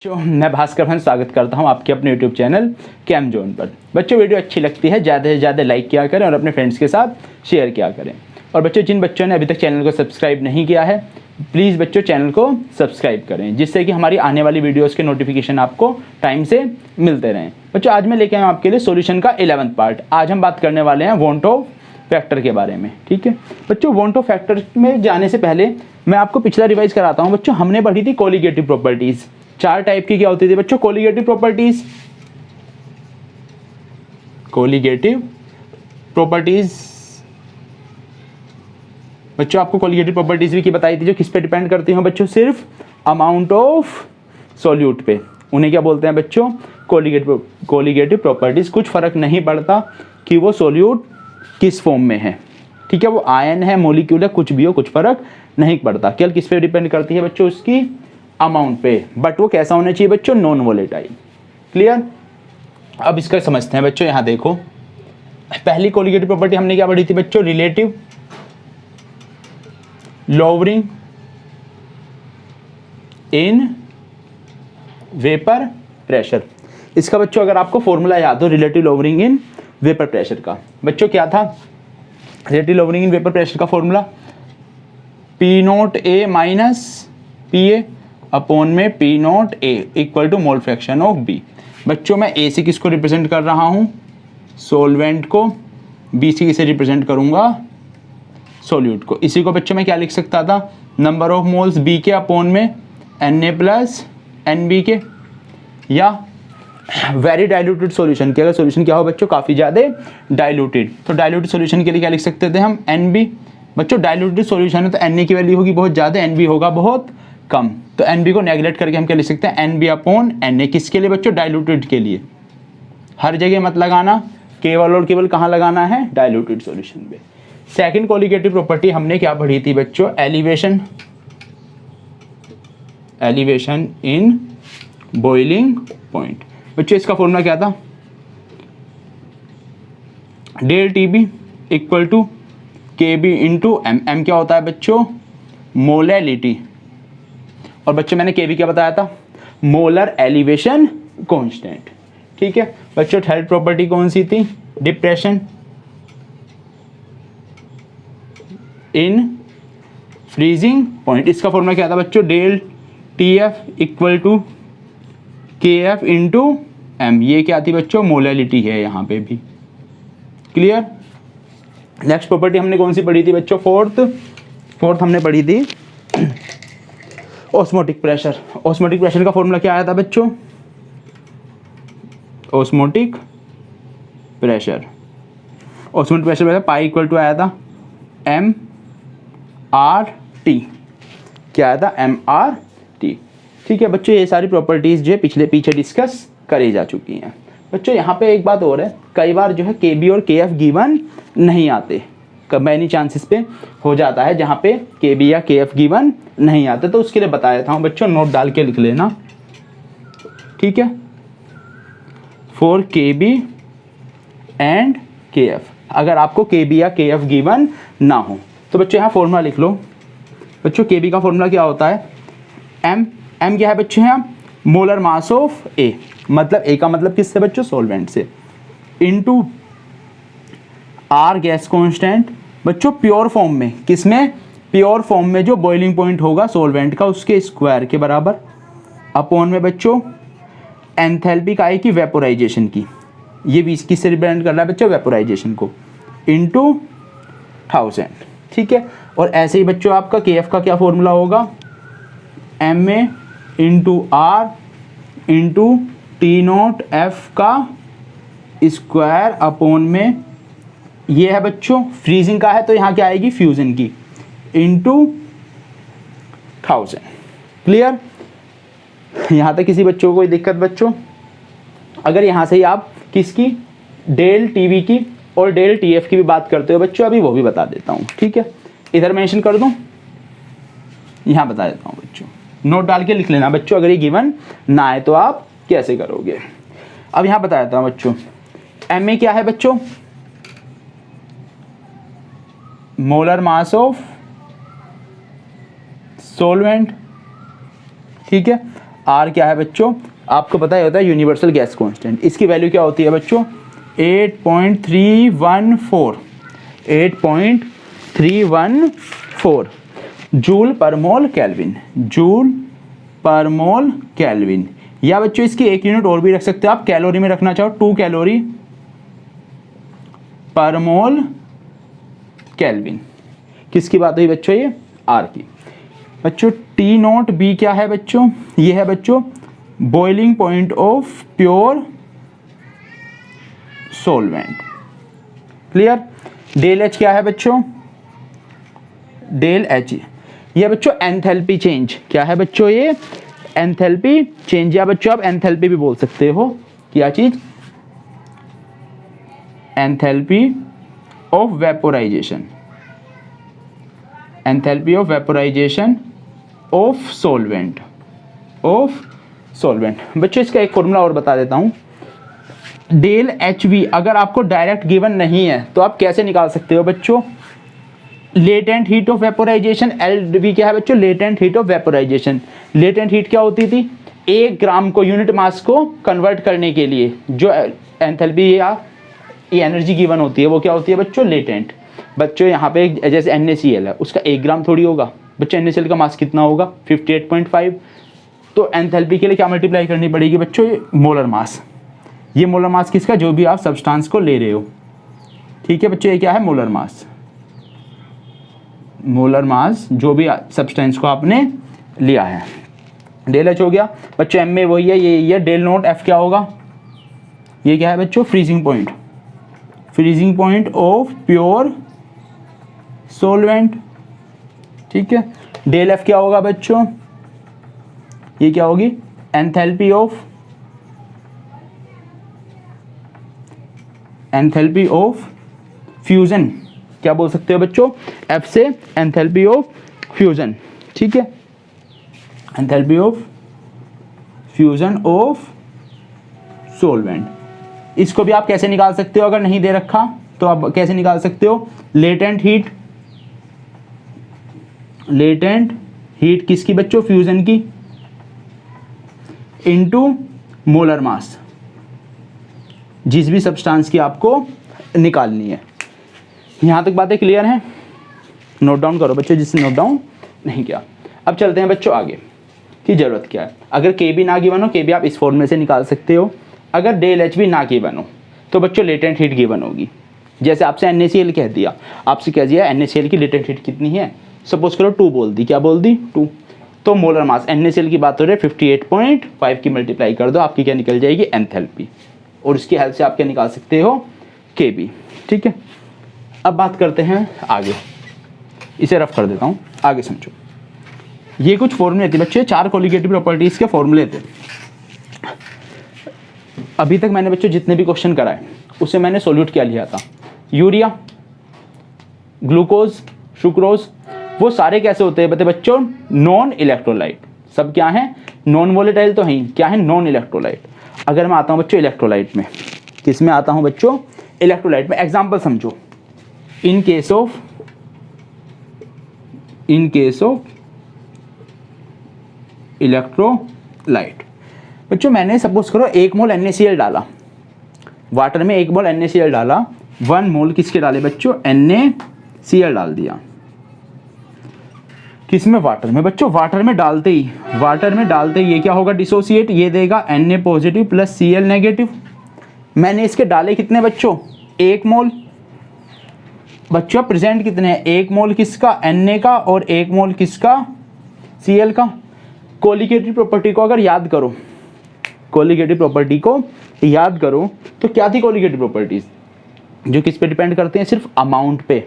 मैं भास्कर भाई स्वागत करता हूं आपके अपने YouTube चैनल कैम जोन पर। बच्चों वीडियो अच्छी लगती है ज़्यादा से ज़्यादा लाइक किया करें और अपने फ्रेंड्स के साथ शेयर किया करें। और बच्चों जिन बच्चों ने अभी तक चैनल को सब्सक्राइब नहीं किया है प्लीज़ बच्चों चैनल को सब्सक्राइब करें, जिससे कि हमारी आने वाली वीडियोज़ के नोटिफिकेशन आपको टाइम से मिलते रहें। बच्चों आज मैं लेके आया हूँ आपके लिए सोल्यूशन का 11th पार्ट। आज हम बात करने वाले हैं वांट ऑफ फैक्टर के बारे में। ठीक है बच्चों, वांट ऑफ फैक्टर में जाने से पहले मैं आपको पिछला रिवाइज कराता हूँ। बच्चों हमने पढ़ी थी कोलिगेटिव प्रॉपर्टीज़। चार टाइप की क्या होती थी बच्चों? Colligative properties, colligative properties. बच्चों आपको कोलिगेटिव प्रॉपर्टीज भी की बताई थी, जो किस पे डिपेंड करती हैं बच्चों? सिर्फ अमाउंट ऑफ सॉल्यूट पे। उन्हें क्या बोलते हैं बच्चों? Colligative properties. कुछ फर्क नहीं पड़ता कि वो सॉल्यूट किस फॉर्म में है। ठीक है, वो आयन है, मोलिक्यूल है, कुछ भी हो, कुछ फर्क नहीं पड़ता। केवल किस पे डिपेंड करती है बच्चों? उसकी अमाउंट पे। बट वो कैसा होना चाहिए बच्चों? Non volatile. क्लियर? अब इसका समझते हैं बच्चों। यहां देखो, पहली कोलिगेटिव प्रॉपर्टी हमने क्या पढ़ी थी बच्चों? Relative lowering in vapour pressure. इसका बच्चों अगर आपको फॉर्मूला याद हो relative lowering in vapour pressure का, बच्चों क्या था relative lowering in vapour pressure का formula? P naught A minus P A upon में P naught A equal to mole fraction of B. बच्चों मैं ए से किसको रिप्रेजेंट कर रहा हूँ? सॉल्वेंट को। बी से किसे रिप्रेजेंट करूँगा? सॉल्यूट को। इसी को बच्चों मैं क्या लिख सकता था? नंबर ऑफ मोल्स बी के अपॉन में n A plus n B के, या वेरी डाइल्यूटेड सॉल्यूशन के अगर सॉल्यूशन क्या हो बच्चों? काफ़ी ज़्यादा डाइल्यूटेड, तो डाइल्यूटेड सॉल्यूशन के लिए क्या लिख सकते थे हम? N B. बच्चों डाइल्यूटेड सॉल्यूशन है तो एन ए की वैल्यू होगी बहुत ज़्यादा, एन बी होगा बहुत कम। तो एन बी को नेगलेक्ट करके हम क्या लिख सकते हैं? N B upon n A. किसके लिए बच्चों? डाइल्यूटेड के लिए। हर जगह मत लगाना, केवल और केवल कहाँ लगाना है? डाइल्यूटेड सॉल्यूशन में। सेकंड कोलिगेटिव प्रॉपर्टी हमने क्या पढ़ी थी बच्चों? Elevation, elevation in boiling point. बच्चों इसका फॉर्मूला क्या था? Del T B equal to K B into m. M क्या होता है बच्चों? मोलैलिटी। और बच्चों मैंने के बी क्या बताया था? Molar elevation constant. ठीक है बच्चों, थर्ड प्रॉपर्टी कौन सी थी? Depression in freezing point. इसका फॉर्मूला क्या था बच्चों? Del T F equal to K F into m. ये क्या थी बच्चों? मोलैलिटी है यहाँ पे भी। क्लियर? नेक्स्ट प्रॉपर्टी हमने कौन सी पढ़ी थी बच्चों? फोर्थ हमने पढ़ी थी ऑस्मोटिक प्रेशर। ऑस्मोटिक प्रेशर का फॉर्मूला क्या आया था बच्चों? Osmotic pressure pi equal to आया था एम आर टी। क्या आया था? M R T. ठीक है बच्चों, ये सारी प्रॉपर्टीज जो है पीछे डिस्कस करी जा चुकी हैं। बच्चों यहाँ पे एक बात और है, कई बार जो है के बी और के एफ गिवन नहीं आते। मैनी चांसेस पे हो जाता है जहाँ पे के बी या के एफ गिवन नहीं आते, तो उसके लिए बता देता हूँ बच्चों, नोट डाल के लिख लेना। ठीक है, फॉर के बी एंड के एफ, अगर आपको के बी या के एफ गिवन ना हो तो बच्चों यहाँ फॉर्मूला लिख लो। बच्चों के बी का फॉर्मूला क्या होता है? एम। एम क्या है बच्चों? यहाँ मोलर मास ऑफ ए, मतलब ए का मतलब किससे बच्चों? सॉल्वेंट से, इनटू आर गैस कांस्टेंट। बच्चों प्योर फॉर्म में, किसमें? प्योर फॉर्म में जो बॉइलिंग पॉइंट होगा सॉल्वेंट का उसके स्क्वायर के बराबर, अपॉन में बच्चों एंथैल्पी का है कि वेपोराइजेशन की, ये भी किससे रिप्रेजेंट कर रहा है बच्चों? वेपोराइजेशन को, इनटू 1000। ठीक है, और ऐसे ही बच्चों आपका के एफ का क्या फॉर्मूला होगा? M A into R into T naught F का स्क्वायर अपॉन में, ये है बच्चों फ्रीजिंग का है तो यहाँ क्या आएगी? फ्यूजन की, इंटू 1000। क्लियर? यहाँ तक किसी बच्चों को कोई दिक्कत बच्चों? अगर यहाँ से ही आप किसकी? डेल टीवी की और डेल टीएफ की भी बात करते हो बच्चों, अभी वो भी बता देता हूँ। ठीक है, इधर मेंशन कर दूँ, यहाँ बता देता हूँ बच्चों। नोट डाल के लिख लेना बच्चों, अगर ये गिवन ना आए तो आप कैसे करोगे। अब यहाँ बता देता हूँ बच्चों, एम ए क्या है बच्चों? Molar mass of solvent. ठीक है, आर क्या है बच्चों, आपको पता ही होता है यूनिवर्सल गैस कांस्टेंट। इसकी वैल्यू क्या होती है बच्चों, 8.314 8.314 जूल पर मोल केल्विन, जूल पर मोल केल्विन। या बच्चों इसकी एक यूनिट और भी रख सकते हो आप, कैलोरी में रखना चाहो 2 कैलोरी पर मोल केल्विन। किसकी बात हुई बच्चों, ये आर की। बच्चों टी नॉट बी क्या है बच्चों, ये है बच्चों boiling point of pure solvent. Clear. Del H क्या है बच्चों, डेल एच ये बच्चों एंथैल्पी चेंज। क्या है बच्चों, ये एंथैल्पी चेंज, या बच्चों आप एंथैल्पी भी बोल सकते हो। क्या चीज, enthalpy of vaporisation, enthalpy of vaporisation of solvent, of solvent. बच्चों इसका एक फॉर्मूला और बता देता हूं, डेल एच वी अगर आपको डायरेक्ट गिवन नहीं है तो आप कैसे निकाल सकते हो बच्चों, latent heat of vaporisation, L V क्या है बच्चों, latent heat of vaporisation. Latent heat क्या होती थी, 1 ग्राम को यूनिट मास को कन्वर्ट करने के लिए जो एंथैल्पी या ये एनर्जी गिवन होती है वो क्या होती है बच्चों, लेटेंट। बच्चों यहाँ पे जैसे NaCl है, उसका 1 ग्राम थोड़ी होगा बच्चों, NaCl का मास कितना होगा 58.5। तो एंथैल्पी के लिए क्या मल्टीप्लाई करनी पड़ेगी बच्चों, ये मोलर मास। ये मोलर मास किसका, जो भी आप सब्सटेंस को ले रहे हो। ठीक है बच्चों, ये क्या है मोलर मास, मोलर मास जो भी सब्सटेंस को आपने लिया है। डेल एच हो गया बच्चों, एम में वही है ये डेल नोट एफ क्या होगा, ये क्या है बच्चों freezing point, freezing point of pure solvent. ठीक है। डेल एफ क्या होगा बच्चों, ये क्या होगी enthalpy of, enthalpy of fusion. क्या बोल सकते हो बच्चों, एफ से एंथैल्पी ऑफ फ्यूजन। ठीक है, enthalpy of fusion of solvent. इसको भी आप कैसे निकाल सकते हो, अगर नहीं दे रखा तो आप कैसे निकाल सकते हो, लेटेंट हीट, लेटेंट हीट किसकी बच्चों, फ्यूजन की, इनटू मोलर मास, जिस भी सब्सटेंस की आपको निकालनी है। यहां तक बातें क्लियर हैं, नोट डाउन करो बच्चों जिसने नोट डाउन नहीं किया। अब चलते हैं बच्चों आगे की जरूरत क्या है। अगर के बी ना गिवन हो, के बी आप इस फॉर्मूले से निकाल सकते हो। अगर डेल एच बी ना गिवन हो तो बच्चों लेटेंट हीट गिवन होगी। जैसे आपसे NaCl कह दिया, आपसे कह दिया NaCl की लेटेंट हीट कितनी है, सपोज करो 2 बोल दी, क्या बोल दी 2, तो मोलर मास NaCl की बात हो रही है 58.5 की मल्टीप्लाई कर दो, आपकी क्या निकल जाएगी एंथैल्पी, और इसकी हेल्प से आप क्या निकाल सकते हो Kb। ठीक है। अब बात करते हैं आगे, इसे रफ कर देता हूँ, आगे समझो। ये कुछ फॉर्मूले थे बच्चे, 4 कोलिगेटिव प्रॉपर्टीज के फॉर्मूले थे। अभी तक मैंने बच्चों जितने भी क्वेश्चन कराए उसे मैंने सोल्यूट क्या लिया था, यूरिया, ग्लूकोज, सुक्रोज, वो सारे कैसे होते हैं बच्चों, नॉन इलेक्ट्रोलाइट। सब क्या है, नॉन वोलेटाइल तो है, क्या है नॉन इलेक्ट्रोलाइट। अगर मैं आता हूँ बच्चों इलेक्ट्रोलाइट में, किस में आता हूँ बच्चों, इलेक्ट्रोलाइट में। एग्जांपल समझो, इन केस ऑफ इलेक्ट्रोलाइट बच्चों, मैंने सपोज करो 1 मोल NaCl डाला वाटर में, 1 मोल NaCl डाला, 1 मोल किसके डाले बच्चों, NaCl डाल दिया, किसमें, वाटर में। बच्चों वाटर में डालते ही ये क्या होगा, डिसोसिएट, ये देगा Na positive plus Cl negative. मैंने इसके डाले कितने बच्चों, 1 मोल। बच्चों प्रेजेंट कितने हैं, 1 मोल किसका, Na का, और 1 मोल किसका, Cl का। कोलिगेटिव प्रॉपर्टी को अगर याद करो, कोलिगेटिव प्रॉपर्टी को याद करो तो क्या थी कोलिगेटिव प्रॉपर्टीज, जो किस पे डिपेंड करते हैं, सिर्फ अमाउंट पे।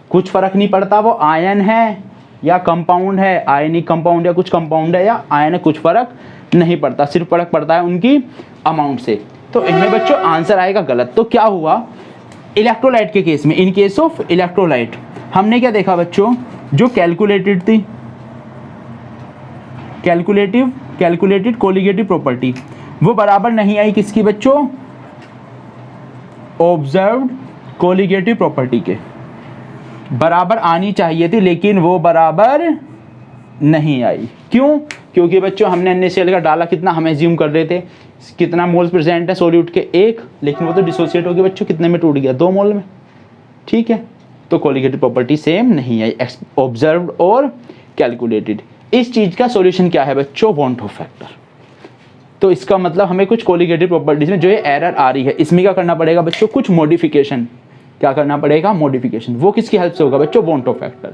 कुछ फर्क नहीं पड़ता वो आयन है या कंपाउंड है, आयनिक कंपाउंड या कुछ कंपाउंड है या आयन है, कुछ फर्क नहीं पड़ता, सिर्फ फर्क पड़ता है उनकी अमाउंट से। तो इनमें बच्चों आंसर आएगा गलत। तो क्या हुआ इलेक्ट्रोलाइट के केस में, इन केस ऑफ इलेक्ट्रोलाइट हमने क्या देखा बच्चों, जो कैलकुलेटेड थी, कैलकुलेटेड कोलिगेटिव प्रॉपर्टी, वो बराबर नहीं आई किसकी बच्चों, ऑब्जर्व्ड कोलिगेटिव प्रॉपर्टी के। बराबर आनी चाहिए थी लेकिन वो बराबर नहीं आई। क्यों, क्योंकि बच्चों हमने NaCl का डाला कितना, हम एज्यूम कर रहे थे कितना मोल्स प्रेजेंट है सोल्यूट के 1, लेकिन वो तो डिसोसिएट हो गया बच्चों, कितने में टूट गया, 2 मोल में। ठीक है, तो कोलिगेटिव प्रॉपर्टी सेम नहीं है, ऑब्जर्व्ड और कैलकुलेटेड। इस चीज़ का सॉल्यूशन क्या है बच्चों, वॉन हॉफ फैक्टर। तो इसका मतलब हमें कुछ कोलिगेटिव प्रॉपर्टीज में जो ये एरर आ रही है इसमें क्या करना पड़ेगा बच्चों, कुछ मॉडिफिकेशन। क्या करना पड़ेगा, मॉडिफिकेशन। वो किसकी हेल्प से होगा बच्चों, वॉन हॉफ फैक्टर।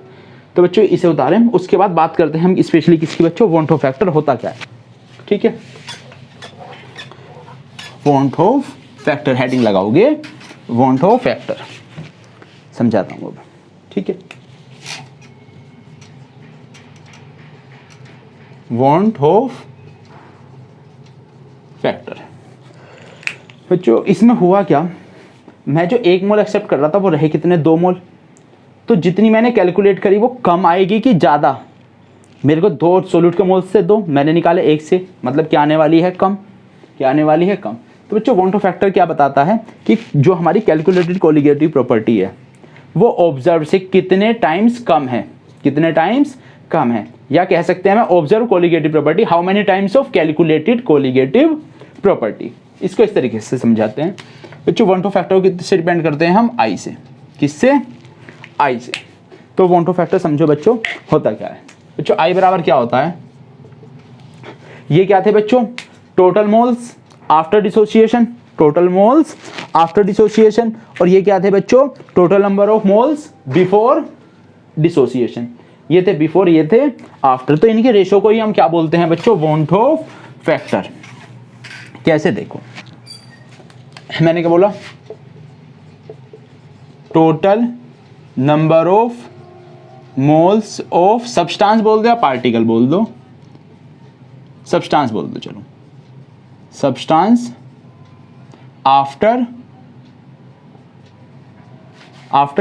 तो बच्चों इसे उतारें, उसके बाद बात करते हैं हम स्पेशली किसकी बच्चों, वॉन हॉफ फैक्टर होता क्या है। ठीक है, वॉन हॉफ फैक्टर हेडिंग लगाओगे, वॉन हॉफ फैक्टर समझाता हूँ अब। ठीक है, वॉन हॉफ फैक्टर बच्चों, इसमें हुआ क्या, मैं जो 1 मोल एक्सेप्ट कर रहा था वो रहे कितने, 2 मोल। तो जितनी मैंने कैलकुलेट करी वो कम आएगी कि ज़्यादा, मेरे को 2 सोल्यूट के मोल्स से 2 मैंने निकाले 1 से, मतलब क्या आने वाली है, कम। क्या आने वाली है, कम। तो बच्चों वॉन हॉफ फैक्टर क्या बताता है कि जो हमारी कैलकुलेटेड कोलिगेटिव प्रॉपर्टी है वो ऑब्जर्व से कितने टाइम्स कम है, कितने टाइम्स कम है। या कह सकते हैं मैं observe colligative property, how many times of calculated colligative property. इसको इस तरीके से समझाते हैं बच्चों। वॉन हॉफ फैक्टर को किससे डिपेंड करते हैं हम, आई से। किससे, आई से। तो वॉन हॉफ फैक्टर समझो बच्चों होता क्या है बच्चों, आई बराबर क्या होता है, ये क्या थे बच्चों, total moles after dissociation, total moles after dissociation. और ये क्या थे बच्चों, total number of moles before dissociation. ये थे बिफोर, ये थे आफ्टर। तो इनके रेशो को ही हम क्या बोलते हैं बच्चों, वॉन हॉफ फैक्टर। कैसे, देखो मैंने क्या बोला, total number of moles of substance बोल दो या पार्टिकल बोल दो, सब्सटेंस बोल दो, चलो सब्सटेंस आफ्टर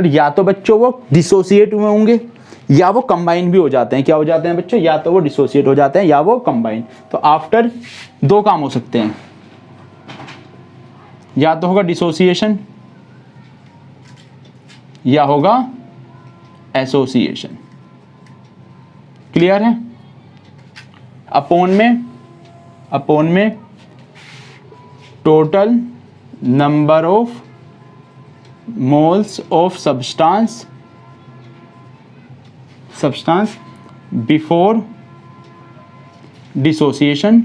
या तो बच्चों वो डिसोसिएट हुए होंगे या वो कंबाइन भी हो जाते हैं। क्या हो जाते हैं बच्चों, या तो वो डिसोसिएट हो जाते हैं या वो कंबाइन। तो आफ्टर 2 काम हो सकते हैं, या तो होगा डिसोसिएशन या होगा एसोसिएशन। क्लियर है। अपोन में total number of moles of substance before dissociation,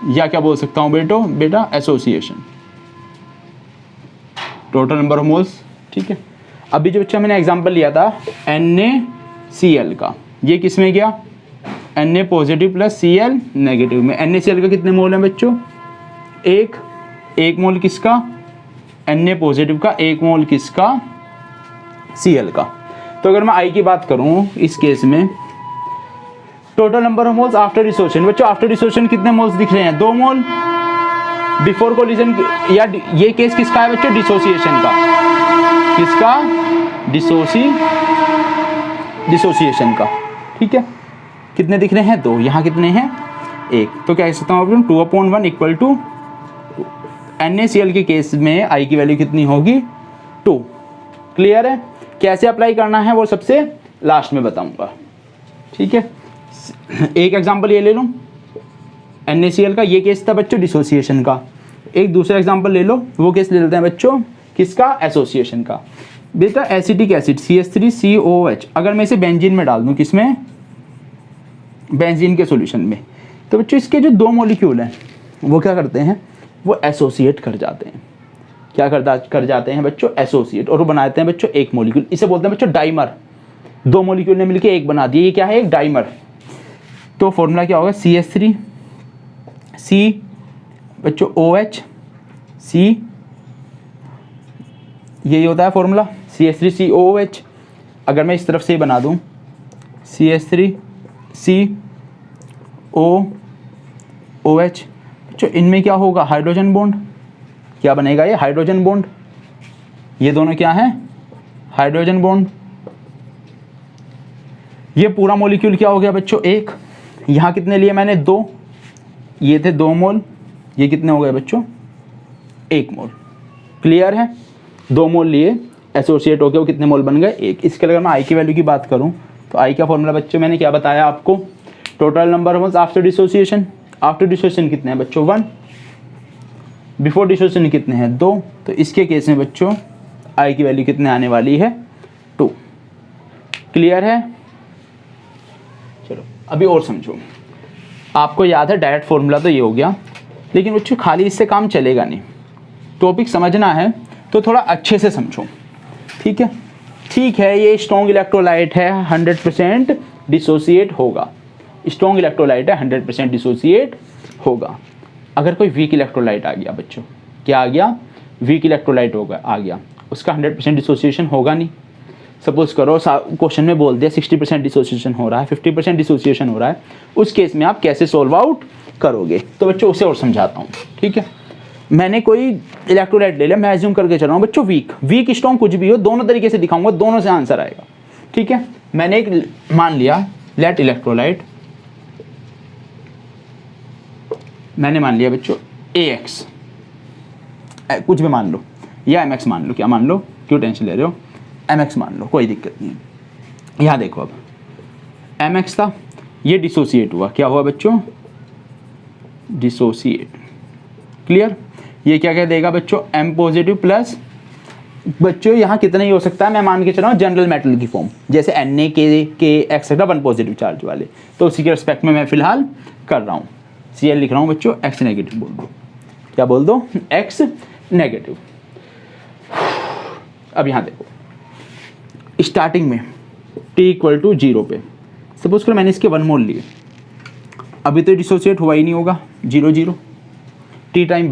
या क्या बोल सकता हूं बेटा association, total number of moles. ठीक है, अभी जो बच्चा मैंने एग्जांपल लिया था NaCl का, ये किस में गया, Na positive plus Cl negative में। NaCl का कितने मोल हैं बच्चों, एक मोल किसका, Na पॉजिटिव का, 1 मोल किसका, Cl का। तो अगर मैं I की बात करूं इस केस में, total number of moles after dissociation. बच्चों आफ्टर डिसोसिएशन कितने मोल्स दिख रहे हैं, 2 मोल। बिफोर कोलिजन, या ये केस किसका है बच्चों, डिसोसिएशन का। किसका, डिसोसिएशन का। ठीक है, कितने दिख रहे हैं, 2। यहाँ कितने हैं, 1। तो क्या कह सकता हूँ, 2/1 इक्वल टू NaCl के केस में I की वैल्यू कितनी होगी, 2। क्लियर है। कैसे अप्लाई करना है वो सबसे लास्ट में बताऊंगा। ठीक है, एक एग्जांपल ये ले लूँ NaCl का, ये केस था बच्चों डिसोसिएशन का। एक दूसरा एग्जांपल ले लो, वो केस ले लेते हैं बच्चों किसका, एसोसिएशन का। बेटा एसिटिक एसिड CH3COOH, अगर मैं इसे बेंजीन में डाल दूँ, किसमें, बेंजीन के सॉल्यूशन में, तो बच्चों इसके जो 2 मॉलिक्यूल हैं वो क्या करते हैं, वो एसोसिएट कर जाते हैं। क्या कर जाते हैं बच्चों, एसोसिएट, और वो बनाते हैं बच्चों 1 मॉलिक्यूल। इसे बोलते हैं बच्चों डाइमर। 2 मॉलिक्यूल ने मिलकर 1 बना दिया, ये क्या है, एक डाइमर। तो फॉर्मूला क्या होगा, CH3C बच्चों OH C, यही होता है फॉर्मूला CH3COOH। अगर मैं इस तरफ से बना दूं CH3COOH, बच्चों इनमें क्या होगा, हाइड्रोजन बॉन्ड। क्या बनेगा ये, हाइड्रोजन बॉन्ड। ये दोनों क्या हैं, हाइड्रोजन बॉन्ड। ये पूरा मॉलिक्यूल क्या हो गया बच्चों, 1। यहाँ कितने लिए मैंने, 2। ये थे 2 मोल, ये कितने हो गए बच्चों, 1 मोल। क्लियर है। 2 मोल लिए, एसोसिएट हो गए, वो कितने मोल बन गए, 1। इसके अगर मैं I की वैल्यू की बात करूँ तो आई का फॉर्मूला बच्चों मैंने क्या बताया आपको, total number of moles after dissociation. After dissociation कितने हैं बच्चों 1, बिफोर डिसोसिएशन कितने हैं 2, तो इसके केस में बच्चों आई की वैल्यू कितने आने वाली है 2। क्लियर है? चलो अभी और समझो, आपको याद है डायरेक्ट फॉर्मूला तो ये हो गया, लेकिन बच्चों खाली इससे काम चलेगा नहीं, टॉपिक समझना है तो थोड़ा अच्छे से समझो, ठीक है? ठीक है, ये स्ट्रॉन्ग इलेक्ट्रोलाइट है 100% डिसोसिएट होगा, स्ट्रॉन्ग इलेक्ट्रोलाइट है 100% डिसोसिएट होगा। अगर कोई वीक इलेक्ट्रोलाइट आ गया बच्चों, क्या आ गया, वीक इलेक्ट्रोलाइट होगा आ गया, उसका 100% डिसोसिएशन होगा नहीं। सपोज करो क्वेश्चन में बोल दिया 60% डिसोसिएशन हो रहा है, 50% डिसोसिएशन हो रहा है, उस केस में आप कैसे सोल्व आउट करोगे? तो बच्चों उसे और समझाता हूँ, ठीक है? मैंने कोई इलेक्ट्रोलाइट ले लिया, मैं एज्यूम करके चल रहा हूँ बच्चों वीक स्ट्रॉन्ग कुछ भी हो, दोनों तरीके से दिखाऊंगा, दोनों से आंसर आएगा, ठीक है? मैंने एक मान लिया लेट इलेक्ट्रोलाइट, मैंने मान लिया बच्चों AX, कुछ भी मान लो, या MX मान लो, क्या मान लो, क्यों टेंशन ले रहे हो, MX मान लो, कोई दिक्कत नहीं है। यहाँ देखो अब MX था, ये डिसोसिएट हुआ, क्या हुआ बच्चों, डिसोसिएट। क्लियर? ये क्या कह देगा बच्चों M पॉजिटिव प्लस, बच्चों यहाँ कितना ही हो सकता है, मैं मान के चल रहा हूँ जनरल मेटल की फॉर्म, जैसे Na के एक्सेट्रा 1 पॉजिटिव चार्ज वाले, तो उसी के रिस्पेक्ट में मैं फिलहाल कर रहा हूँ, Cl लिख रहा हूँ बच्चों, X नेगेटिव बोल दो, क्या बोल दो, X नेगेटिव। अब यहाँ देखो स्टार्टिंग में T = 0 पे सपोज करो मैंने इसके 1 मोल लिए, अभी तो डिसोसिएट हुआ ही नहीं होगा, 0 0। टी टाइम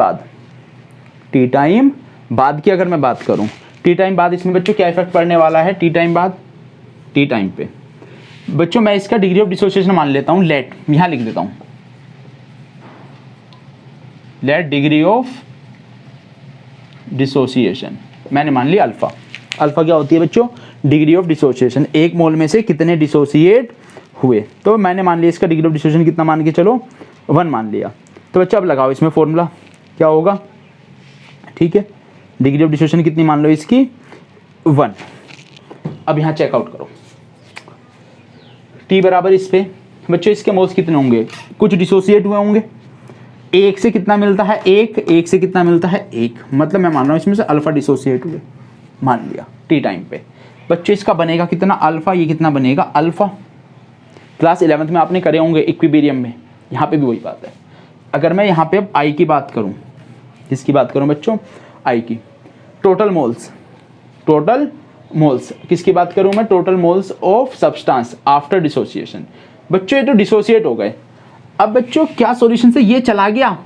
बाद की अगर मैं बात करूं, टी टाइम बाद इसमें बच्चों क्या इफेक्ट पड़ने वाला है, टी टाइम बाद, टी टाइम पे बच्चों मैं इसका डिग्री ऑफ डिसोसिएशन मान लेता हूं लेट, यहां लिख देता हूं लेट डिग्री ऑफ डिसोसिएशन, मैंने मान लिया अल्फा। अल्फा क्या होती है बच्चों, डिग्री ऑफ डिसोसिएशन, एक मोल में से कितने डिसोसिएट हुए, तो मैंने मान लिया इसका डिग्री ऑफ डिसोसिएशन कितना मान के चलो 1 मान लिया। तो बच्चों अब लगाओ इसमें फॉर्मूला, क्या होगा, ठीक है? डिग्री ऑफ डिसोसिएशन कितनी मान लो इसकी 1। अब यहाँ चेकआउट करो, T बराबर इस पे बच्चों इसके मोल्स कितने होंगे, कुछ डिसोसिएट हुए होंगे, एक से कितना मिलता है, एक से कितना मिलता है, 1, मतलब मैं मान रहा हूँ इसमें से अल्फा डिसोसिएट हुए, मान लिया T टाइम पे। बच्चों इसका बनेगा कितना अल्फा, ये कितना बनेगा अल्फा, क्लास 11th में आपने करे होंगे इक्विलिब्रियम में, यहाँ पे भी वही बात है। अगर मैं यहाँ पे अब आई की बात करूँ, किसकी बात करूँ बच्चों, आई की, टोटल मोल्स किसकी बात करूँ मैं, total moles of substance after dissociation. बच्चों ये तो डिसोसिएट हो गए, अब बच्चों क्या सॉल्यूशन से ये चला गया,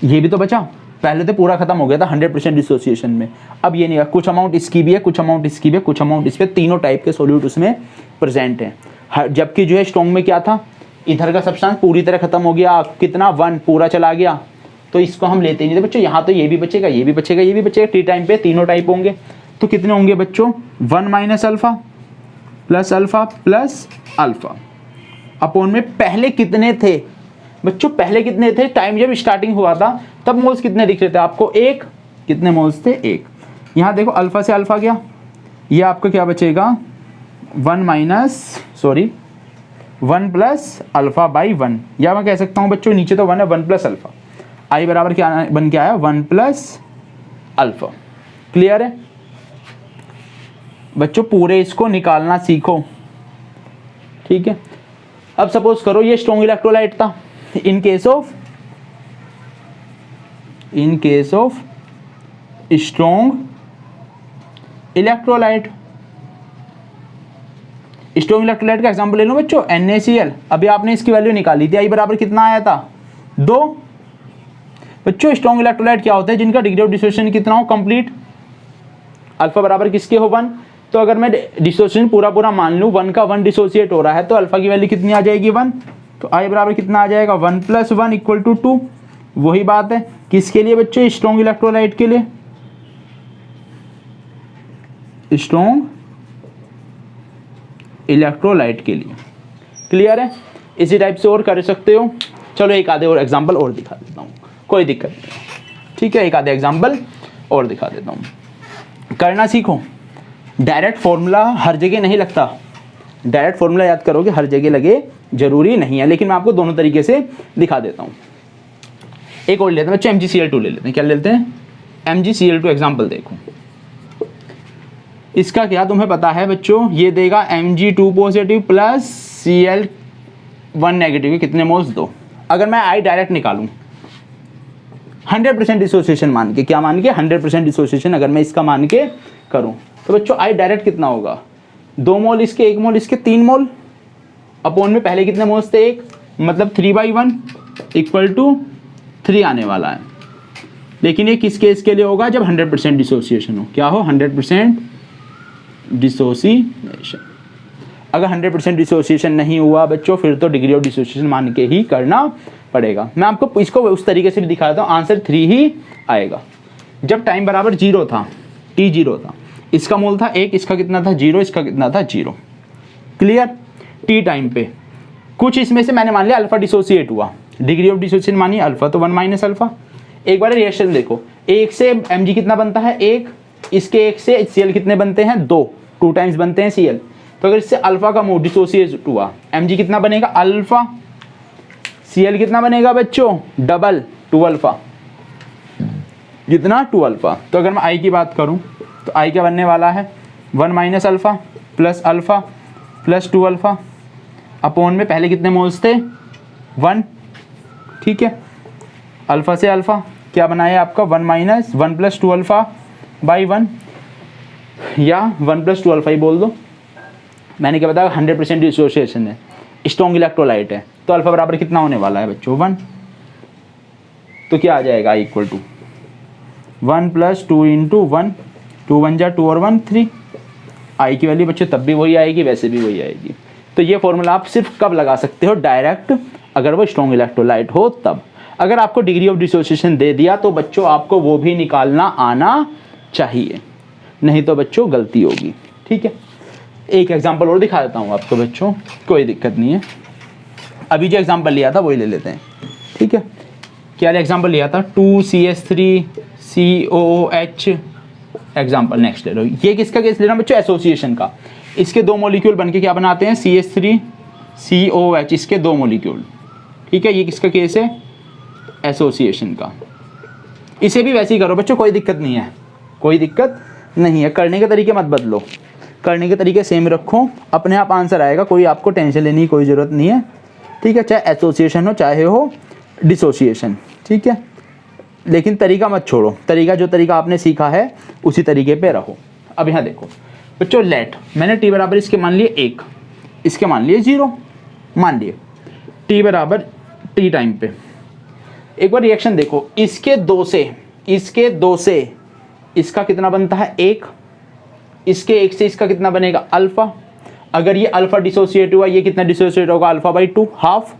ये भी तो बचा, पहले तो पूरा खत्म हो गया था 100% डिसोसिएशन में, अब ये नहीं है, कुछ अमाउंट इसकी भी है, कुछ अमाउंट इसकी भी है, कुछ अमाउंट इस पे, तीनों टाइप के सॉल्यूट उसमें प्रेजेंट हैं। जबकि जो है स्ट्रॉन्ग में क्या था, इधर का सब्सटेंस पूरी तरह खत्म हो गया, कितना 1 पूरा चला गया, तो इसको हम लेते ही नहीं थे बच्चों। यहाँ तो ये भी बचेगा, ये भी बचेगा, ये भी बचेगा, टी टाइम पे तीनों टाइप होंगे, तो कितने होंगे बच्चों 1 minus alpha plus alpha plus alpha upon में पहले कितने थे बच्चों, पहले कितने थे, टाइम जब स्टार्टिंग हुआ था तब मोल्स कितने दिख रहे थे आपको, 1, कितने मोल्स थे 1। यहाँ देखो अल्फा से अल्फा गया, ये आपको क्या बचेगा 1 प्लस अल्फा बाई 1, या मैं कह सकता हूँ बच्चों नीचे तो 1 है, 1 प्लस अल्फा, आई बराबर क्या बन के आया 1 प्लस अल्फा। क्लियर है बच्चों, पूरे इसको निकालना सीखो, ठीक है? अब सपोज करो ये स्ट्रॉन्ग इलेक्ट्रोलाइट था, in case of strong electrolyte, strong electrolyte का एग्जांपल ले लो बच्चों NaCl, अभी आपने इसकी वैल्यू निकाली थी, आई बराबर कितना आया था 2। बच्चों स्ट्रॉन्ग इलेक्ट्रोलाइट क्या होता है, जिनका डिग्री ऑफ डिसोसिएशन कितना हो, कंप्लीट, अल्फा बराबर किसके हो 1, तो अगर मैं डिसोसिएशन पूरा मान लूँ 1 का 1 डिसोसिएट हो रहा है, तो अल्फा की वैल्यू कितनी आ जाएगी 1, तो आई बराबर कितना आ जाएगा 1 + 1 = 2। वही बात है किसके लिए बच्चों, स्ट्रॉन्ग इलेक्ट्रोलाइट के लिए, स्ट्रॉन्ग इलेक्ट्रोलाइट के लिए। क्लियर है? इसी टाइप से और कर सकते हो। चलो एक आधे और एग्जांपल और दिखा देता हूँ, कोई दिक्कत नहीं, ठीक है? एक आधे एग्जांपल और दिखा देता हूँ, करना सीखो। डायरेक्ट फॉर्मूला हर जगह नहीं लगता, डायरेक्ट फॉर्मूला याद करोगे हर जगह लगे जरूरी नहीं है, लेकिन मैं आपको दोनों तरीके से दिखा देता हूँ। एक और लेते हैं बच्चे, MgCl2 ले लेते हैं। क्या लेते हैं? MgCl2 एग्जाम्पल देखो। इसका क्या तुम्हें पता है बच्चों, ये देगा Mg2 positive plus Cl1 negative के कितने मोल्स? 2। अगर मैं I डायरेक्ट निकालूं 100% डिसोसिएशन मान के, क्या मान के? 100% डिसोसिएशन अगर मैं इसका मान के करूं तो बच्चों I डायरेक्ट कितना होगा? 2 मोल इसके, 1 मोल इसके, 3 मोल अपॉन में पहले कितने मोल्स थे? 1, मतलब 3/1 इक्वल टू 3 आने वाला है। लेकिन ये किस केस के लिए होगा? जब 100% डिसोसिएशन हो। क्या हो? 100% डिसोसिएशन। अगर 100% डिसोसिएशन नहीं हुआ बच्चों फिर तो डिग्री ऑफ डिसोसिएशन मान के ही करना पड़ेगा। मैं आपको इसको उस तरीके से भी दिखा देता हूँ, आंसर 3 ही आएगा। जब टाइम बराबर 0 था, t 0 था, इसका मोल था 1, इसका कितना था? 0, इसका कितना था? 0। क्लियर? t टाइम पे कुछ इसमें से मैंने मान लिया अल्फा डिसोसिएट हुआ, डिग्री ऑफ डिसोसिएशन मानी अल्फा, तो 1 माइनस अल्फा। एक बार रिएक्शन देखो, 1 से Mg कितना बनता है? 1, इसके 1 से Cl कितने बनते हैं? 2 टाइम्स बनते हैं Cl। तो अगर इससे अल्फा का मोल डिसोसिएट हुआ, Mg कितना बनेगा? अल्फा। Cl कितना बनेगा बच्चों? Double, 2 alpha. कितना? 2 अल्फा। तो अगर मैं I की बात करूं तो I क्या बनने वाला है? 1 minus alpha plus 2 alpha upon में पहले कितने मोल्स थे? 1। ठीक है, अल्फा से अल्फा क्या बनाया आपका? 1 माइनस 1 प्लस 2 अल्फा बाई 1, या 1 प्लस 2 अल्फा ही बोल दो। मैंने क्या बताया? 100% डिसोसिएशन है, स्ट्रॉन्ग इलेक्ट्रोलाइट है, तो अल्फा बराबर कितना होने वाला है बच्चों? 1। तो क्या आ जाएगा? I equal to 1 plus 2 into 1, 2 1 जा 2 और 1 3। I की वैल्यू बच्चों तब भी वही आएगी, वैसे भी वही आएगी। तो ये फॉर्मूला आप सिर्फ कब लगा सकते हो? डायरेक्ट, अगर वो स्ट्रॉन्ग इलेक्ट्रोलाइट हो तब। अगर आपको डिग्री ऑफ डिसोसिएशन दे दिया तो बच्चों आपको वो भी निकालना आना चाहिए, नहीं तो बच्चों गलती होगी। ठीक है, एक एग्जांपल और दिखा देता हूँ आपको बच्चों, कोई दिक्कत नहीं है। अभी जो एग्जांपल लिया था वही ले लेते हैं। ठीक है, क्या एग्जांपल लिया था? 2CH3COOH example. नेक्स्ट ले लो, ये किसका केस लेना बच्चों? एसोसिएशन का। इसके 2 मॉलिक्यूल बनके क्या बनाते हैं? CH3COOH, इसके 2 मॉलिक्यूल। ठीक है, ये किसका केस है? एसोसिएशन का। इसे भी वैसे ही करो बच्चों, कोई दिक्कत नहीं है, कोई दिक्कत नहीं है। करने के तरीके मत बदलो, करने के तरीके सेम रखो, अपने आप आंसर आएगा, कोई आपको टेंशन लेने की कोई ज़रूरत नहीं है। ठीक है, चाहे एसोसिएशन हो चाहे हो डिसोसिएशन। ठीक है, लेकिन तरीका मत छोड़ो, तरीका जो तरीका आपने सीखा है उसी तरीके पे रहो। अब यहाँ देखो बच्चों, लेट मैंने t बराबर इसके मान लिए 1, इसके मान लिए 0, मान लिए t बराबर t टाइम पे। एक बार रिएक्शन देखो, इसके 2 से इसका कितना बनता है? 1, इसके 1 से इसका कितना बनेगा? अल्फा। अगर ये अल्फा डिसोसिएट हुआ, ये कितना डिसोसिएट होगा? Alpha by 2, half.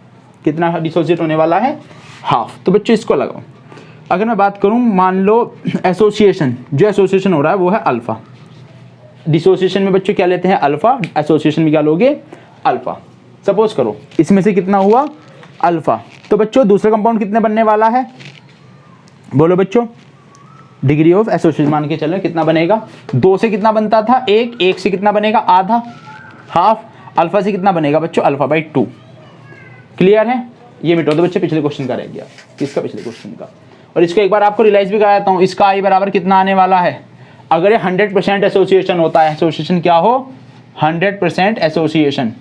कितना डिसोसिएट होने वाला है? हाफ। तो बच्चों इसको लगाओ। अगर मैं बात करूं, मान लो एसोसिएशन, जो एसोसिएशन हो रहा है वो है अल्फा। डिसोसिएशन में बच्चों क्या लेते हैं? अल्फा। एसोसिएशन में क्या लोगे? अल्फा। सपोज करो इसमें से कितना हुआ? अल्फा। तो बच्चों दूसरा कंपाउंड कितने बनने वाला है? बोलो बच्चों, डिग्री ऑफ एसोसिएशन मान के चलो कितना बनेगा? 2 से कितना बनता था? 1, 1 से कितना बनेगा? आधा, हाफ। अल्फा से कितना बनेगा बच्चों? Alpha by 2। क्लियर है? ये मिटो दो बच्चे, पिछले क्वेश्चन का रह गया। किसका? पिछले क्वेश्चन का। और इसको एक बार आपको रियलाइज भी कराता हूँ, इसका I बराबर कितना आने वाला है? अगर ये 100% एसोसिएशन होता है, एसोसिएशन क्या हो? 100% एसोसिएशन।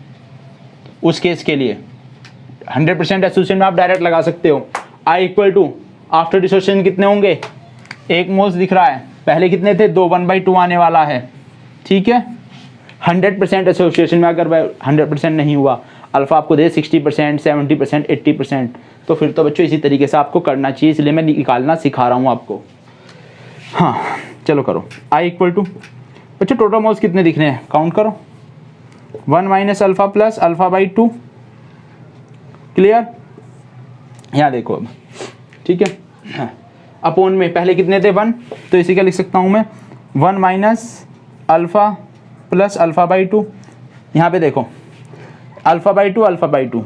उस केस के लिए 100% एसोसिएशन में आप डायरेक्ट लगा सकते हो। I equal to after dissociation कितने होंगे? 1 मोल्स दिख रहा है, पहले कितने थे? 2, 1/2 आने वाला है। ठीक है, 100% एसोसिएशन में अगर 100% नहीं हुआ, अल्फा आपको दे 60%, 70%, 80%, तो फिर तो बच्चों इसी तरीके से आपको करना चाहिए, इसलिए मैं निकालना सिखा रहा हूँ आपको। हाँ चलो करो। I इक्वल टू बच्चों टोटल मोल्स कितने दिख रहे हैं? काउंट करो। 1 minus alpha plus alpha by 2। Clear? यहाँ देखो अब। ठीक है, हाँ। अपॉन में पहले कितने थे? 1, तो इसे क्या लिख सकता हूँ मैं? 1 minus alpha plus alpha by 2। यहाँ पे देखो अल्फा बाई 2,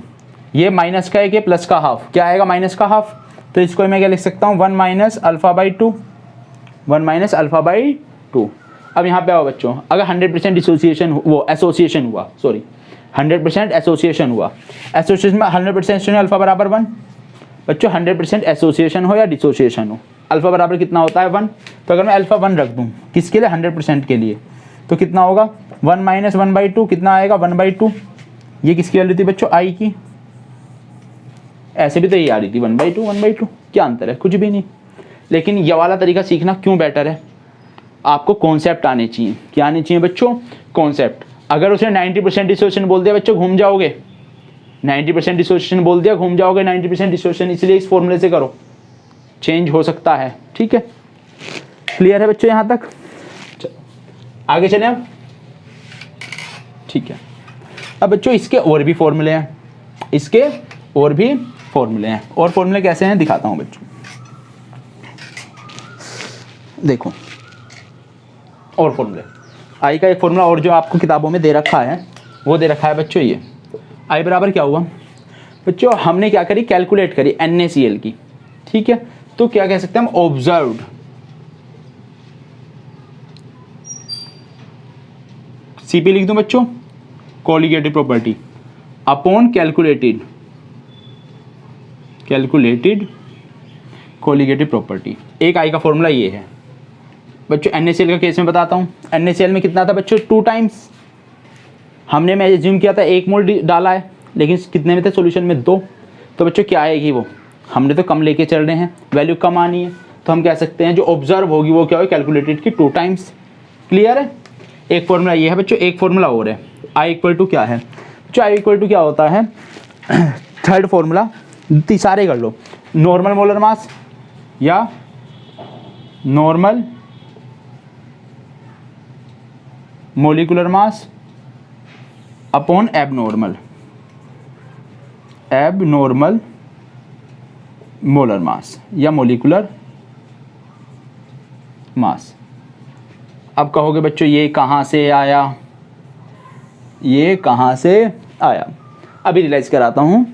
ये माइनस का एक, ये प्लस का हाफ, क्या आएगा? माइनस का हाफ। तो इसको मैं क्या लिख सकता हूँ? 1 minus alpha by 2, 1 minus alpha by 2। अब यहाँ पे आओ बच्चों, अगर 100% डिसोसिएशन वो एसोसिएशन हुआ, सॉरी 100% एसोसिएशन हुआ, एसोसिएशन में 100% अल्फा बराबर 1। बच्चों 100% एसोसिएशन हो या डिसोसिएशन हो, अल्फा बराबर कितना होता है 1। तो अगर मैं अल्फा 1 रख दूँ किसके लिए, 100% के लिए, तो कितना होगा 1 - 1/2, कितना आएगा 1/2। ये किसकी वैल्यू थी बच्चों, आई की। ऐसे भी तो ये आ रही थी 1/2 1/2, क्या अंतर है, कुछ भी नहीं। लेकिन ये वाला तरीका सीखना क्यों बेटर है, आपको कॉन्सेप्ट आने चाहिए। क्या आने चाहिए बच्चों, कॉन्सेप्ट। अगर उसने 90% डिसोसिएशन बोल दिया बच्चों, घूम जाओगे। 90% डिसोसिएशन बोल दिया, घूम जाओगे। 90% डिसोसिएशन इसलिए इस फॉर्मूले से करो, चेंज हो सकता है। ठीक है, क्लियर है बच्चों यहाँ तक, आगे चलें अब। ठीक है, अब बच्चों इसके और भी फॉर्मूले हैं, इसके और भी फॉर्मूले हैं। और फॉर्मूले कैसे हैं दिखाता हूँ बच्चों, देखो और फॉर्मूले। आई का एक फॉर्मूला और जो आपको किताबों में दे रखा है वो दे रखा है बच्चों, ये आई बराबर क्या हुआ बच्चों, हमने क्या करी, कैलकुलेट करी NaCl की। ठीक है, तो क्या कह सकते हैं हम, ऑब्जर्व्ड Cp लिख दूं बच्चों, colligative property upon calculated colligative property. एक आई का फॉर्मूला ये है बच्चों। NaCl का केस में बताता हूँ, NaCl में कितना था बच्चों 2 टाइम्स। हमने मैं एज्यूम किया था 1 मोल डाला है, लेकिन कितने में थे सॉल्यूशन में 2। तो बच्चों क्या आएगी वो, हमने तो कम लेके चल रहे हैं, वैल्यू कम आनी है, तो हम कह सकते हैं जो ऑब्जर्व होगी वो क्या होगी, कैलकुलेटेड की 2 टाइम्स। क्लियर है, एक फॉर्मूला ये है बच्चों। एक फॉर्मूला और है, आई इक्वल टू क्या है बच्चों, आई इक्वल टू क्या होता है, थर्ड फॉर्मूला सारे कर लो, नॉर्मल मोलर मास या normal molecular mass upon abnormal molar मास या मोलिकुलर मास। अब कहोगे बच्चों ये कहाँ से आया, ये कहाँ से आया, अभी रियलाइज़ कराता हूँ।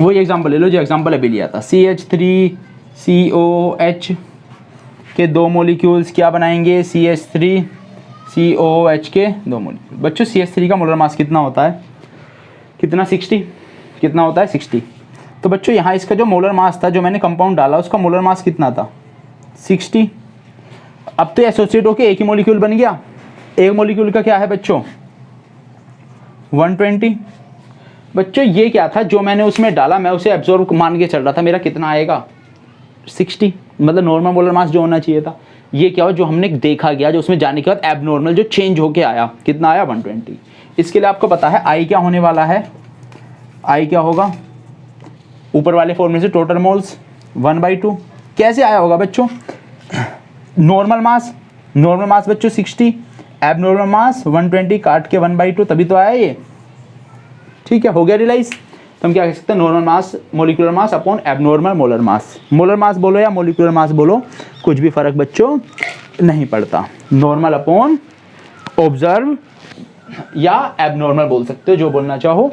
वही एग्जांपल ले लो जो एग्जांपल अभी लिया था, CH3COOH के 2 मॉलिक्यूल्स क्या बनाएंगे, CH3COOH के 2 मॉलिक्यूल। बच्चों CH3 का मोलर मास कितना होता है, कितना 60, कितना होता है 60। तो बच्चों यहाँ इसका जो मोलर मास था, जो मैंने कंपाउंड डाला उसका मोलर मास कितना था 60। अब तो एसोसिएट होके एक ही मॉलिक्यूल बन गया, एक मॉलिक्यूल का क्या है बच्चों 120। बच्चों ये क्या था जो मैंने उसमें डाला, मैं उसे एब्जॉर्ब मान के चल रहा था, मेरा कितना आएगा 60, मतलब नॉर्मल मोलर मास जो होना चाहिए था। ये क्या हो जो हमने देखा गया, जो उसमें जाने के बाद एबनॉर्मल जो चेंज होके आया, कितना आया 120। इसके लिए आपको पता है आई क्या होने वाला है, आई क्या होगा, ऊपर वाले फॉर्मूले से टोटल मोल्स 1/2। कैसे आया होगा बच्चों, नॉर्मल मास बच्चों 60, एबनॉर्मल मास 120 काट के 1/2, तभी तो आया ये। ठीक है, हो गया रियलाइज। तो हम क्या कह सकते हैं, normal mass molecular mass upon abnormal molar mass. Molar mass बोलो या मोलिकुलर मास बोलो, कुछ भी फर्क बच्चों नहीं पड़ता, नॉर्मल अपॉन ऑब्जर्व या एबनॉर्मल बोल सकते हो, जो बोलना चाहो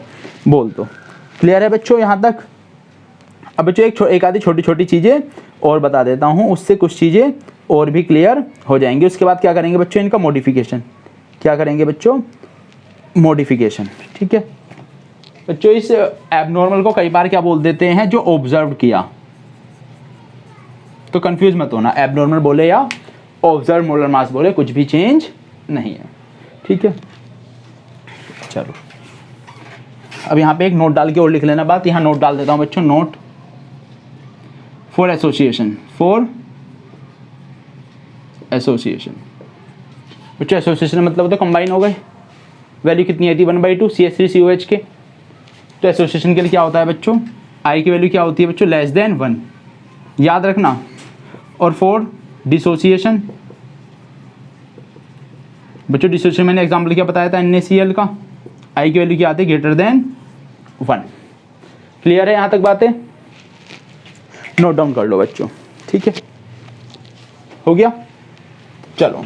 बोल दो। क्लियर है बच्चों यहाँ तक। अब बच्चों एक आधी छोटी छोटी चीज़ें और बता देता हूँ, उससे कुछ चीज़ें और भी क्लियर हो जाएंगी। उसके बाद क्या करेंगे बच्चों, इनका मॉडिफिकेशन। क्या करेंगे बच्चों, मॉडिफिकेशन। ठीक है बच्चों, इस एबनॉर्मल को कई बार क्या बोल देते हैं, जो ऑब्जर्व किया, तो कंफ्यूज मत होना, एबनॉर्मल बोले या ऑब्जर्व मोलर मास बोले, कुछ भी चेंज नहीं है। ठीक है, चलो अब यहाँ पे एक नोट डाल के और लिख लेना बात, यहाँ नोट डाल देता हूँ बच्चों, नोट फॉर एसोसिएशन, बच्चों एसोसिएशन मतलब तो कंबाइन हो गए, वैल्यू कितनी आई थी 1/2 CH3COH के। तो एसोसिएशन के लिए क्या होता है बच्चों, आई की वैल्यू क्या होती है बच्चों, लेस देन 1, याद रखना। और फॉर डिसोसिएशन बच्चों, डिसोसिएशन मैंने एग्जाम्पल क्या बताया था NaCl का, आई की वैल्यू क्या आती है, ग्रेटर देन 1। क्लियर है यहाँ तक बातें, नोट डाउन कर लो बच्चों। ठीक है, हो गया। चलो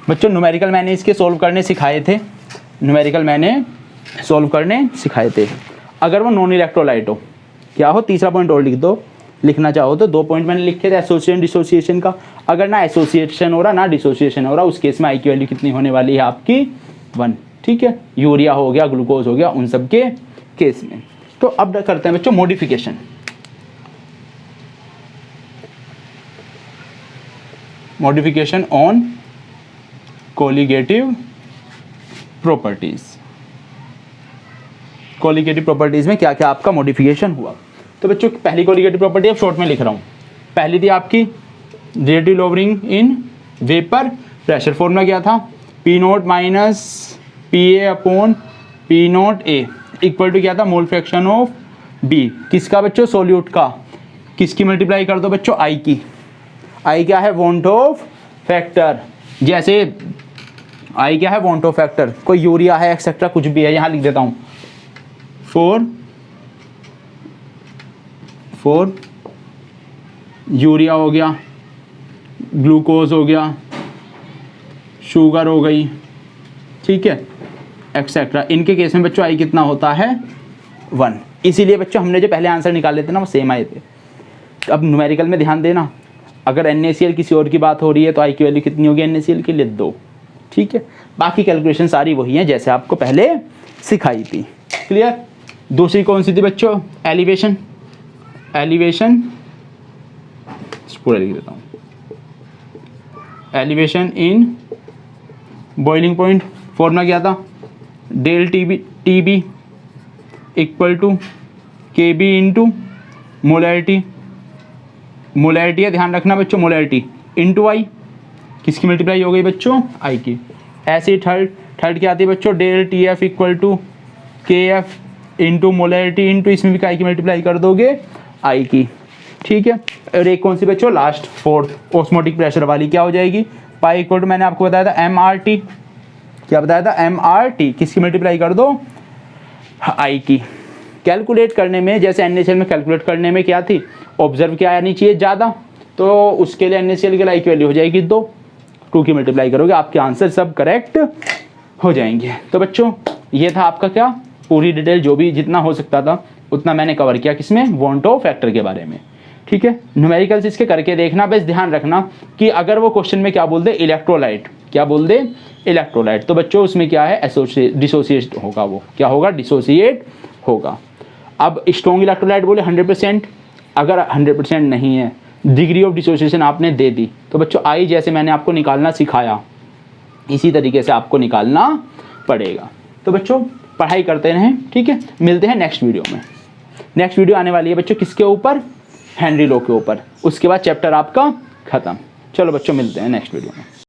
बच्चों, न्यूमेरिकल मैंने इसके सॉल्व करने सिखाए थे, अगर वो नॉन इलेक्ट्रोलाइट हो, क्या हो, तीसरा पॉइंट और लिख दो, लिखना चाहो तो 2 पॉइंट मैंने लिखे थे एसोसिएशन डिसोसिएशन का। अगर ना एसोसिएशन हो रहा ना डिसोसिएशन हो रहा, उस केस में आई की वैल्यू कितनी होने वाली है आपकी 1। ठीक है, यूरिया हो गया, ग्लूकोज हो गया, उन सब के केस में। तो अब करते हैं बच्चों modification. Modification on colligative properties. Colligative properties में क्या क्या आपका मॉडिफिकेशन हुआ। तो बच्चों पहली कोलिगेटिव प्रॉपर्टी अब शॉर्ट में लिख रहा हूँ। पहली थी आपकी relative lowering in vapour pressure. Formula क्या था, P naught minus P A upon P naught A equal to क्या था, मोल फ्रैक्शन ऑफ बी। किसका बच्चों, सोल्यूट का। किसकी मल्टीप्लाई कर दो बच्चों, आई की। आई क्या है, वॉन्ट ऑफ फैक्टर। जैसे आई क्या है, वॉन्ट ऑफ फैक्टर। कोई यूरिया है एक्सेट्रा कुछ भी है, यहाँ लिख देता हूँ। फोर यूरिया हो गया, ग्लूकोज हो गया, शुगर हो गई, ठीक है, एक्सेट्रा। इनके केस में बच्चों आई कितना होता है, 1। इसीलिए बच्चों हमने जो पहले आंसर निकाले थे ना वो सेम आए थे। अब न्यूमेरिकल में ध्यान देना, अगर NaCl किसी और की बात हो रही है तो आई की वैल्यू कितनी होगी NaCl के लिए, 2। ठीक है, बाकी कैलकुलेशन सारी वही हैं जैसे आपको पहले सिखाई थी। क्लियर। दूसरी कौन सी थी बच्चों, एलिवेशन। एलिवेशन पूरा लिख देता हूँ। Elevation in boiling point. Formula क्या था, del TB equal to KB into molarity. Molarity है, ध्यान रखना बच्चों, मोलैरिटी इंटू आई। किसकी मल्टीप्लाई हो गई बच्चों, आई की। ऐसे थर्ड क्या आती है बच्चों, del TF equal to KF into molarity into, इसमें भी काय की मल्टीप्लाई कर दोगे, आई की। ठीक है, और एक कौन सी बच्चों, लास्ट फोर्थ ऑस्मोटिक प्रेशर वाली, क्या हो जाएगी, पाई इक्वल टू मैंने आपको बताया था MRT। क्या बताया था, MRT। किसकी मल्टीप्लाई कर दो, आई की। कैलकुलेट करने में जैसे NaCl में कैलकुलेट करने में क्या थी, ऑब्जर्व क्या आनी चाहिए ज़्यादा, तो उसके लिए NaCl के आई की वैल्यू हो जाएगी 2। 2 की मल्टीप्लाई करोगे आपके आंसर सब करेक्ट हो जाएंगे। तो बच्चों ये था आपका क्या, पूरी डिटेल जो भी जितना हो सकता था उतना मैंने कवर किया किसमें, वॉन्ट ऑफ फैक्टर के बारे में। ठीक है, न्यूमेरिकल्स इसके करके देखना, बस ध्यान रखना कि अगर वो क्वेश्चन में क्या बोल दे, इलेक्ट्रोलाइट, क्या बोल दे, इलेक्ट्रोलाइट, तो बच्चों उसमें क्या है, डिसोसिएट होगा, वो क्या होगा, डिसोसिएट होगा। अब स्ट्रॉन्ग इलेक्ट्रोलाइट बोले 100%, अगर 100% नहीं है, डिग्री ऑफ डिसोसिएशन आपने दे दी, तो बच्चों आई जैसे मैंने आपको निकालना सिखाया इसी तरीके से आपको निकालना पड़ेगा। तो बच्चों पढ़ाई करते रहें। ठीक है, मिलते हैं नेक्स्ट वीडियो में। नेक्स्ट वीडियो आने वाली है बच्चों किसके ऊपर, हेनरी लॉ के ऊपर। उसके बाद चैप्टर आपका खत्म। चलो बच्चों मिलते हैं नेक्स्ट वीडियो में।